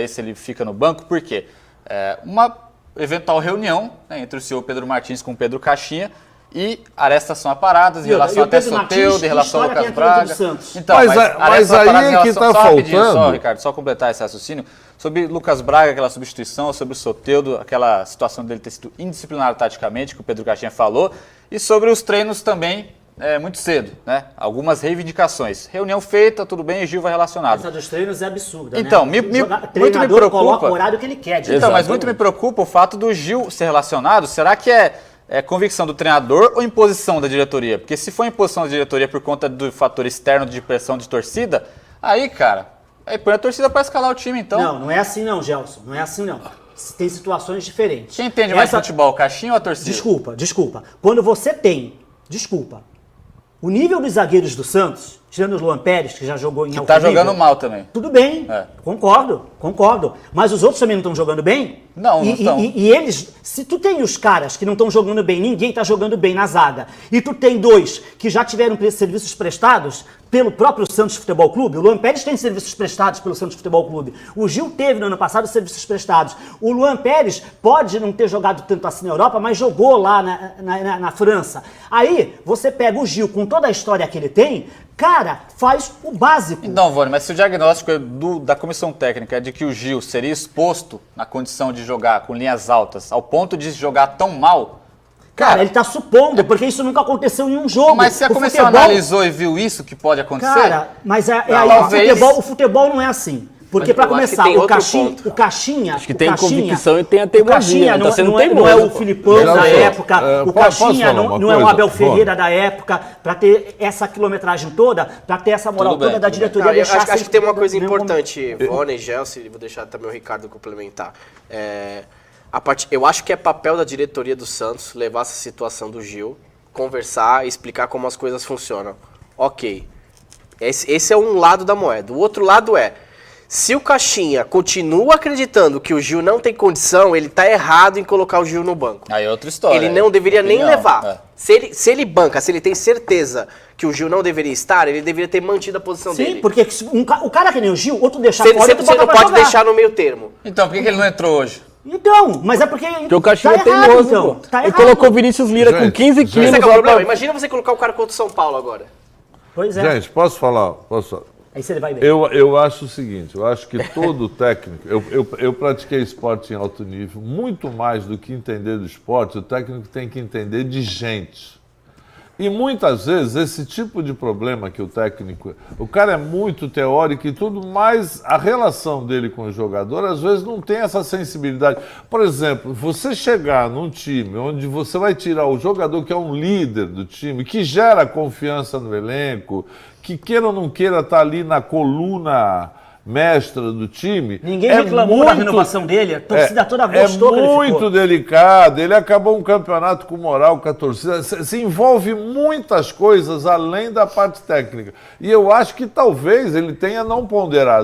esse ele fica no banco, por quê? Uma eventual reunião, né, entre o senhor Pedro Martins com o Pedro Caixinha e arestas são aparadas em relação até Soteldo, em relação ao Lucas Braga. Então, mas aí é que está faltando. Só, Ricardo, só completar esse raciocínio. Sobre Lucas Braga, aquela substituição, sobre o Soteldo, aquela situação dele ter sido indisciplinado taticamente, que o Pedro Caixinha falou, e sobre os treinos também, muito cedo, né? Algumas reivindicações. Reunião feita, tudo bem, e Gil vai relacionado. Essa dos treinos é absurda, então, né? Muito me preocupa. Coloca o horário que ele quer. Então, mas muito me preocupa o fato do Gil ser relacionado. Será que é convicção do treinador ou imposição da diretoria? Porque se for imposição da diretoria por conta do fator externo de pressão de torcida, aí, cara, aí põe a torcida para escalar o time, então. Não é assim não, Gelson. Não é assim não. Tem situações diferentes. Quem entende mais futebol, o Caixinha ou a torcida? Desculpa. Quando você tem, o nível dos zagueiros do Santos, tirando o Luan Pérez, que já jogou em alto nível... Tá jogando mal também. Tudo bem, concordo. Mas os outros também não estão jogando bem? Não estão. E eles, se tu tem os caras que não estão jogando bem, ninguém está jogando bem na zaga, e tu tem dois que já tiveram serviços prestados pelo próprio Santos Futebol Clube, o Luan Pérez tem serviços prestados pelo Santos Futebol Clube, o Gil teve no ano passado serviços prestados, o Luan Pérez pode não ter jogado tanto assim na Europa, mas jogou lá na França. Aí você pega o Gil com toda a história que ele tem, cara, faz o básico. Então, Vone, mas se o diagnóstico da comissão técnica é de que o Gil seria exposto na condição de jogar com linhas altas, ao ponto de jogar tão mal... Cara, ele tá supondo, porque isso nunca aconteceu em um jogo. Mas se a comissão analisou e viu isso que pode acontecer... Cara, mas o futebol não é assim. Porque, para começar, o Caixinha... Acho que tem convicção e tem a teimosia. Não é o Filipão da época, o Caixinha não é o Abel Ferreira da época, para ter essa quilometragem toda, para ter essa moral toda da diretoria. Acho que tem uma coisa importante, Vone e Gelson, vou deixar também o Ricardo complementar. Eu acho que é papel da diretoria do Santos levar essa situação do Gil, conversar, explicar como as coisas funcionam. Ok. Esse é um lado da moeda. O outro lado se o Caixinha continua acreditando que o Gil não tem condição, ele tá errado em colocar o Gil no banco. Aí é outra história. Ele não deveria nem levar. Se ele banca, se ele tem certeza que o Gil não deveria estar, ele deveria ter mantido a posição dele. Sim, porque o cara que nem o Gil, ou tu deixar fora, você não pode deixar no meio termo. Então, por que ele não entrou hoje? Então, mas é porque o Caixinha é teimoso, então. Ele colocou o Vinícius Lira com 15 quilos. Esse é o problema. Imagina você colocar o cara contra o São Paulo agora. Pois é. Gente, posso falar? Aí você vai ver. Eu acho o seguinte, eu acho que todo técnico... Eu pratiquei esporte em alto nível, muito mais do que entender do esporte, o técnico tem que entender de gente. E muitas vezes esse tipo de problema que o cara é muito teórico e tudo, mas a relação dele com o jogador às vezes não tem essa sensibilidade. Por exemplo, você chegar num time onde você vai tirar o jogador que é um líder do time, que gera confiança no elenco, que queira ou não queira estar ali na coluna mestra do time. Ninguém reclamou da renovação dele, a torcida toda gostou que ele ficou. É muito delicado, ele acabou um campeonato com moral com a torcida, se envolve muitas coisas além da parte técnica. E eu acho que talvez ele tenha não ponderado